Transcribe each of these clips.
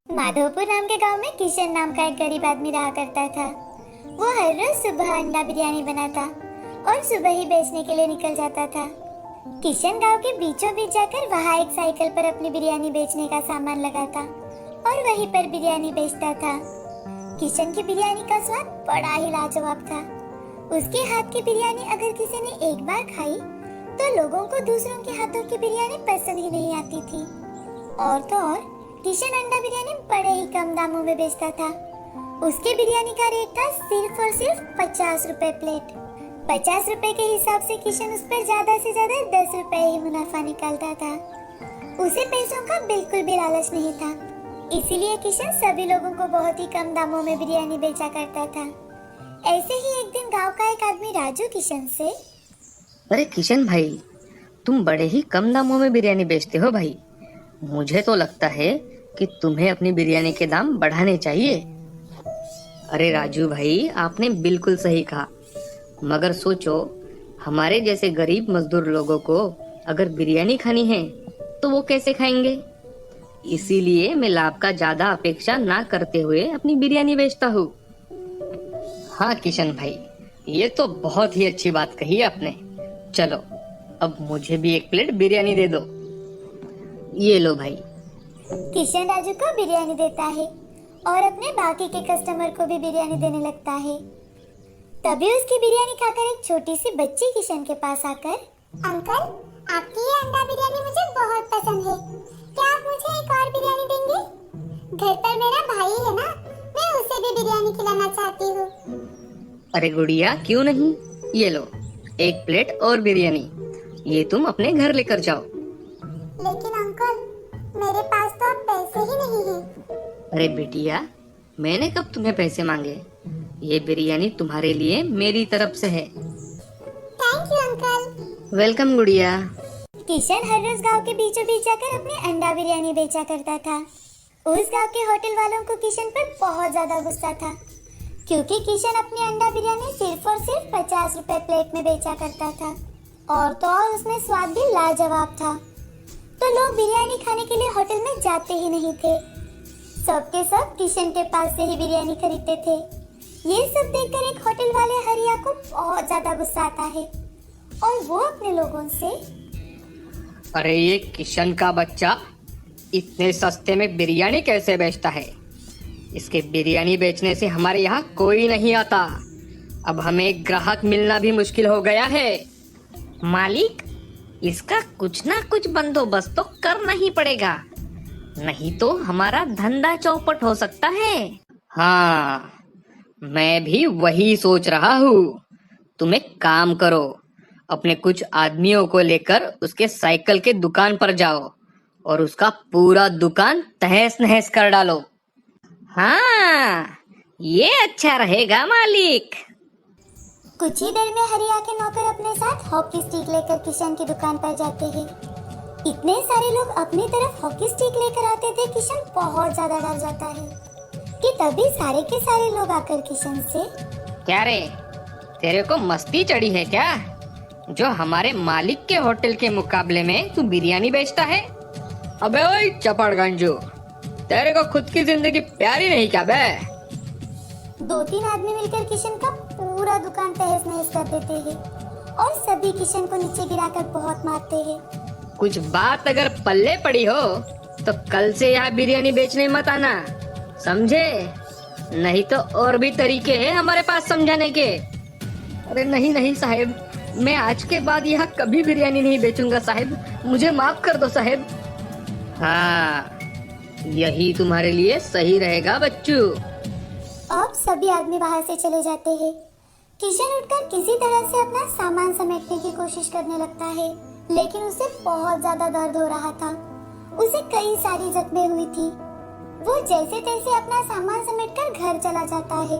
माधोपुर नाम के गांव में किशन नाम का एक गरीब आदमी रहा करता था। वो हर रोज सुबह अंडा बिरयानी बनाता और सुबह ही बेचने के लिए निकल जाता था। किशन गांव के बीचों बीच जाकर वहाँ एक साइकिल पर अपनी बिरयानी बेचने का सामान लगाता और वहीं पर बिरयानी बेचता था। किशन की बिरयानी का स्वाद बड़ा ही लाजवाब था। उसके हाथ की बिरयानी अगर किसी ने एक बार खाई तो लोगों को दूसरों के हाथों की बिरयानी पसंद ही नहीं आती थी। और तो और किशन अंडा बिरयानी बड़े ही कम दामों में बेचता था। उसके बिरयानी का रेट था सिर्फ और सिर्फ 50 रुपए प्लेट। 50 रुपए के हिसाब से किशन उस पर ज्यादा से ज्यादा 10 रुपए ही मुनाफा निकालता था। उसे पैसों का बिल्कुल भी लालच नहीं था, इसीलिए किशन सभी लोगों को बहुत ही कम दामों में बिरयानी बेचा करता था। ऐसे ही एक दिन गांव का एक आदमी राजू किशन से, अरे किशन भाई, तुम बड़े ही कम दामों में बिरयानी बेचते हो भाई। मुझे तो लगता है कि तुम्हें अपनी बिरयानी के दाम बढ़ाने चाहिए। अरे राजू भाई, आपने बिल्कुल सही कहा, मगर सोचो, हमारे जैसे गरीब मजदूर लोगों को अगर बिरयानी खानी है तो वो कैसे खाएंगे। इसीलिए मैं लाभ का ज्यादा अपेक्षा ना करते हुए अपनी बिरयानी बेचता हूँ। हाँ किशन भाई, ये तो बहुत ही अच्छी बात कही आपने। चलो, अब मुझे भी एक प्लेट बिरयानी दे दो। ये लो भाई। किशन राजू को बिरयानी देता है और अपने बाकी के कस्टमर को भी बिरयानी देने लगता है। तभी उसकी बिरयानी खाकर एक छोटी सी बच्ची किशन के पास आकर, अंकल, आपकी ये अंडा बिरयानी मुझे बहुत पसंद है, क्या आप मुझे एक और बिरयानी देंगे? घर पर मेरा भाई है ना, मैं उसे भी बिरयानी खिलाना चाहती हूँ। अरे गुड़िया, क्यों नहीं, ये लो एक प्लेट और बिरयानी, ये तुम अपने घर लेकर जाओ। लेकिन अंकल, मेरे पास तो अब पैसे ही नहीं हैं। अरे बेटिया, मैंने कब तुम्हें पैसे मांगे? ये बिरयानी तुम्हारे लिए मेरी तरफ से है। Thank you uncle. वेलकम गुड़िया। किशन हर रोज गांव के बीचों बीच जाकर अपनी अंडा बिरयानी बेचा करता था। उस गांव के होटल वालों को किशन पर बहुत ज्यादा गुस्सा था, क्योंकि किशन अपनी अंडा बिरयानी सिर्फ और सिर्फ 50 रुपए प्लेट में बेचा करता था और तो और उसमें स्वाद भी लाजवाब था। तो लोग बिरयानी खाने के लिए होटल में जाते ही नहीं थे, सबके सब किशन के पास से ही बिरयानी खरीदते थे। ये सब देखकर एक होटल वाले हरिया को बहुत ज्यादा गुस्सा आता है और वो अपने लोगों से, अरे ये किशन का बच्चा इतने सस्ते में बिरयानी कैसे बेचता है? इसके बिरयानी बेचने से हमारे यहाँ कोई नहीं आता। अब हमें ग्राहक मिलना भी मुश्किल हो गया है। मालिक, इसका कुछ ना कुछ बंदोबस्त तो करना ही पड़ेगा, नहीं तो हमारा धंधा चौपट हो सकता है। हाँ, मैं भी वही सोच रहा हूँ। तुम एक काम करो, अपने कुछ आदमियों को लेकर उसके साइकिल के दुकान पर जाओ और उसका पूरा दुकान तहस नहस कर डालो। हाँ, ये अच्छा रहेगा मालिक। कुछ ही देर में हरिया के नौकर अपने साथ हॉकी स्टिक लेकर किशन की दुकान पर जाते हैं। इतने सारे लोग अपनी तरफ हॉकी स्टिक लेकर आते थे, किशन बहुत ज्यादा डर जाता है कि तभी सारे के सारे लोग आकर किशन से, क्या रे, तेरे को मस्ती चढ़ी है क्या? जो हमारे मालिक के होटल के मुकाबले में तू बिरयानी बेचता है? अबे ओए चपड़गंजू, तेरे को खुद की जिंदगी प्यारी नहीं क्या बे? 2-3 आदमी मिलकर किशन का पूरा दुकान तहस नहस कर देते हैं और सभी किशन को नीचे गिराकर बहुत मारते हैं। कुछ बात अगर पल्ले पड़ी हो तो कल से यहाँ बिरयानी बेचने मत आना, समझे? नहीं तो और भी तरीके हैं हमारे पास समझाने के। अरे नहीं नहीं साहेब, मैं आज के बाद यहाँ कभी बिरयानी नहीं बेचूंगा साहेब, मुझे माफ कर दो साहेब। हाँ, यही तुम्हारे लिए सही रहेगा बच्चू। अब सभी आदमी वहाँ से चले जाते हैं। किशन उठकर किसी तरह से अपना सामान समेटने की कोशिश करने लगता है, लेकिन उसे बहुत ज्यादा दर्द हो रहा था। उसे कई सारी जख्में हुई थी। वो जैसे तैसे अपना सामान समेटकर घर चला जाता है।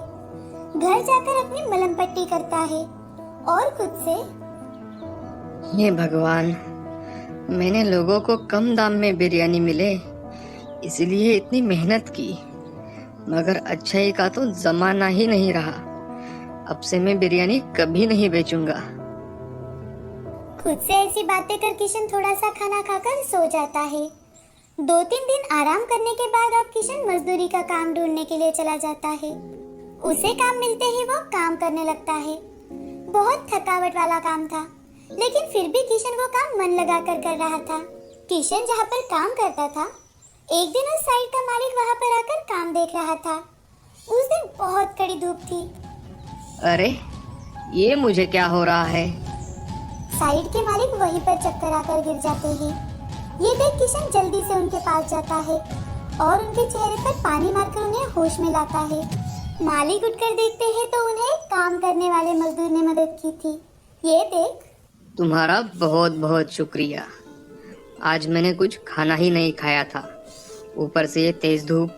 घर जाकर अपनी मलहम पट्टी करता है और खुद से, हे भगवान, मैंने लोगों को कम दाम में बिरयानी मिले इसलिए इतनी मेहनत की, मगर अच्छाई का तो जमाना ही नहीं रहा। अब से मैं बिरयानी कभी नहीं बेचूंगा। खुद से ऐसी बातें कर किशन थोड़ा सा खाना खाकर सो जाता है। 2-3 दिन आराम करने के बाद अब किशन मजदूरी का काम ढूंढने के लिए चला जाता है। उसे काम मिलते ही वो काम करने लगता है। बहुत थकावट वाला काम था, लेकिन फिर भी किशन वो काम मन लगाकर कर रहा था। किशन जहाँ पर काम करता था, एक दिन उस साइट का मालिक वहाँ पर आकर काम देख रहा था। उस दिन बहुत कड़ी धूप थी। अरे ये मुझे क्या हो रहा है? साइट के मालिक वहीं पर चक्कर आकर गिर जाते हैं। ये देख किशन जल्दी से उनके पास जाता है और उनके चेहरे पर पानी मारकर उन्हें होश में लाता है। मालिक उठकर देखते हैं तो उन्हें काम करने वाले मजदूर ने मदद की थी। ये देख। तुम्हारा बहुत बहुत शुक्रिया। आज मैंने कुछ खाना ही नहीं खाया था, ऊपर से ये तेज धूप,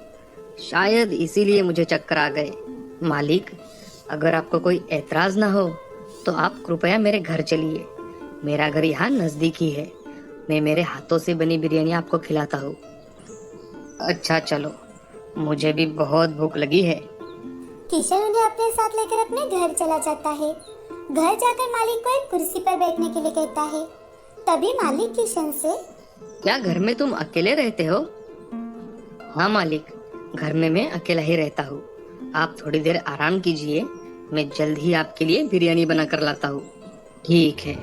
शायद इसीलिए मुझे चक्कर आ गए। मालिक, अगर आपको कोई एतराज ना हो तो आप कृपया मेरे घर चलिए। मेरा घर यहाँ नजदीक ही है। मैं मेरे हाथों से बनी बिरयानी आपको खिलाता हूँ। अच्छा चलो, मुझे भी बहुत भूख लगी है। किशन उन्हें अपने साथ लेकर अपने घर चला जाता है। घर जाकर मालिक को एक कुर्सी पर बैठने के लिए कहता है। तभी मालिक किशन से, क्या घर में तुम अकेले रहते हो? हाँ मालिक, घर में मैं अकेला ही रहता हूँ। आप थोड़ी देर आराम कीजिए, मैं जल्द ही आपके लिए बिरयानी बना कर लाता हूँ। ठीक है।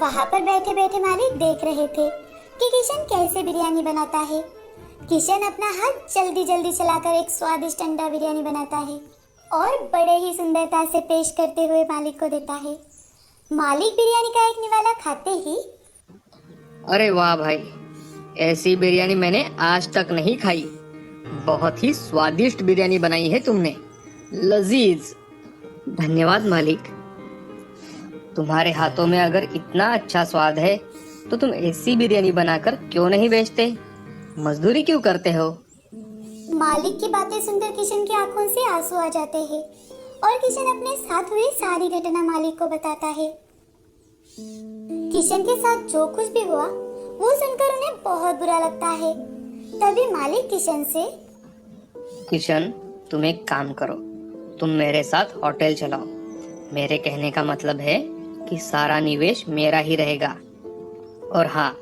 वहाँ पर बैठे बैठे मालिक देख रहे थे कि किशन कैसे बिरयानी बनाता है। किशन अपना हाथ जल्दी जल्दी चलाकर एक स्वादिष्ट अंडा बिरयानी बनाता है और बड़े ही सुंदरता से पेश करते हुए मालिक को देता है। मालिक बिरयानी का एक निवाला खाते ही, अरे वाह भाई, ऐसी बिरयानी मैंने आज तक नहीं खाई। बहुत ही स्वादिष्ट बिरयानी बनाई है तुमने, लजीज। धन्यवाद मालिक। तुम्हारे हाथों में अगर इतना अच्छा स्वाद है तो तुम ऐसी बिरयानी बनाकर क्यों नहीं बेचते? मजदूरी क्यों करते हो? मालिक की बातें सुनकर किशन की आंखों से आंसू आ जाते हैं और किशन अपने साथ हुई सारी घटना मालिक को बताता है। किशन के साथ जो कुछ भी हुआ वो सुनकर उन्हें बहुत बुरा लगता है। तभी मालिक किशन से, किशन, तुम एक काम करो, तुम मेरे साथ होटल चलाओ। मेरे कहने का मतलब है कि सारा निवेश मेरा ही रहेगा, और हाँ,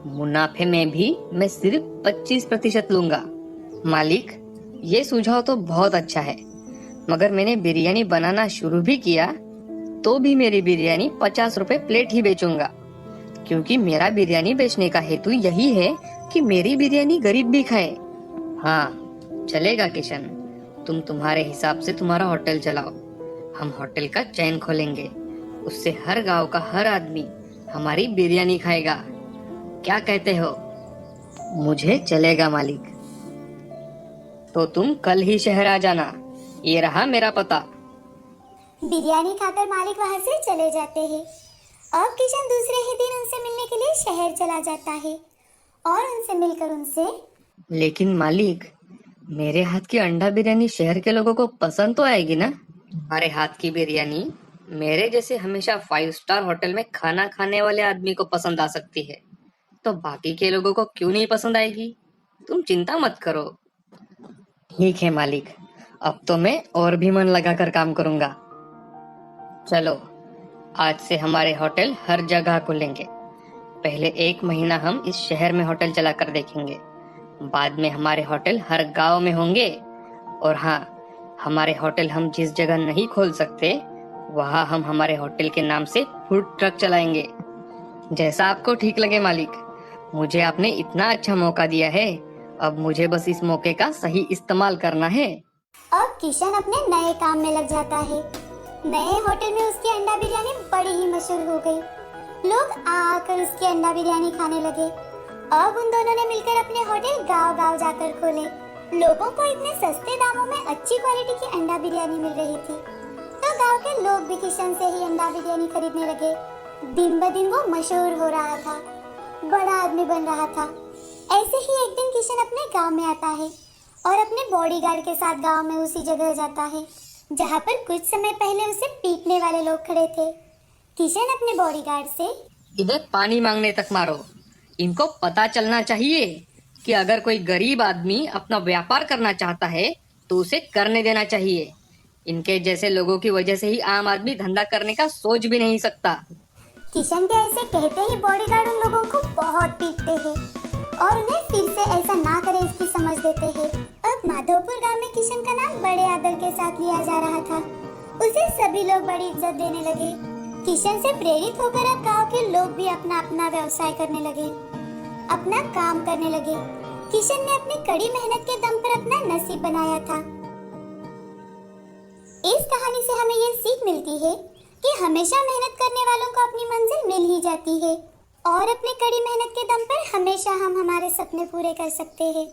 मुनाफे में भी मैं सिर्फ 25% लूंगा। मालिक, ये सुझाव तो बहुत अच्छा है, मगर मैंने बिरयानी बनाना शुरू भी किया तो भी मेरी बिरयानी 50 रुपए प्लेट ही बेचूंगा, क्योंकि मेरा बिरयानी बेचने का हेतु यही है कि मेरी बिरयानी गरीब भी खाए। हाँ चलेगा किशन, तुम तुम्हारे हिसाब से तुम्हारा होटल चलाओ। हम होटल का चैन खोलेंगे, उससे हर गांव का हर आदमी हमारी बिरयानी खाएगा। क्या कहते हो? मुझे चलेगा मालिक। तो तुम कल ही शहर आ जाना, ये रहा मेरा पता। बिरयानी खाकर मालिक वहाँ से चले जाते हैं। अब किशन दूसरे ही दिन उनसे मिलने के लिए शहर चला जाता है और उनसे मिलकर उनसे, लेकिन मालिक, मेरे हाथ की अंडा बिरयानी शहर के लोगों को पसंद तो आएगी ना? हमारे हाथ की बिरयानी मेरे जैसे हमेशा 5 स्टार होटल में खाना खाने वाले आदमी को पसंद आ सकती है, तो बाकी के लोगों को क्यों नहीं पसंद आएगी? तुम चिंता मत करो। ठीक है मालिक, अब तो मैं और भी मन लगाकर काम करूंगा। चलो, आज से हमारे होटल हर जगह खुलेंगे। पहले 1 महीना हम इस शहर में होटल चलाकर देखेंगे, बाद में हमारे होटल हर गांव में होंगे। और हाँ, हमारे होटल हम जिस जगह नहीं खोल सकते वहाँ हम हमारे होटल के नाम से फूड ट्रक चलाएंगे। जैसा आपको ठीक लगे मालिक, मुझे आपने इतना अच्छा मौका दिया है, अब मुझे बस इस मौके का सही इस्तेमाल करना है। अब किशन अपने नए काम में लग जाता है। नए होटल में उसकी अंडा बिरयानी बड़ी ही मशहूर हो गई। लोग आकर उसकी अंडा बिरयानी खाने लगे। अब उन दोनों ने मिलकर अपने होटल गांव-गांव जाकर खोले। लोगों को इतने सस्ते दामों में अच्छी क्वालिटी की अंडा बिरयानी मिल रही थी, तो गांव के लोग भी किशन से ही अंडा बिरयानी खरीदने लगे। दिन ब दिन वो मशहूर हो रहा था, बड़ा आदमी बन रहा था। ऐसे ही एक दिन किशन अपने गांव में आता है और अपने बॉडीगार्ड के साथ गांव में उसी जगह जाता है जहां पर कुछ समय पहले उसे पीटने वाले लोग खड़े थे। किशन अपने बॉडीगार्ड से, इधर पानी मांगने तक मारो। इनको पता चलना चाहिए कि अगर कोई गरीब आदमी अपना व्यापार करना चाहता है तो उसे करने देना चाहिए। इनके जैसे लोगों की वजह से ही आम आदमी धंधा करने का सोच भी नहीं सकता। किशन के ऐसे कहते ही बॉडीगार्ड उन लोगों को बहुत पीटते हैं और उन्हें फिर से ऐसा ना करे इसकी समझ देते हैं। अब माधोपुर गांव में किशन का नाम बड़े आदर के साथ लिया जा रहा था। उसे सभी लोग बड़ी इज्जत देने लगे। किशन से प्रेरित होकर अब गांव के लोग भी अपना अपना व्यवसाय करने लगे, अपना काम करने लगे। किशन ने अपनी कड़ी मेहनत के दम पर अपना नसीब बनाया था। इस कहानी से हमें ये सीख मिलती है कि हमेशा मेहनत करने वालों को अपनी मंजिल मिल ही जाती है और अपनी कड़ी मेहनत के दम पर हमेशा हम हमारे सपने पूरे कर सकते हैं।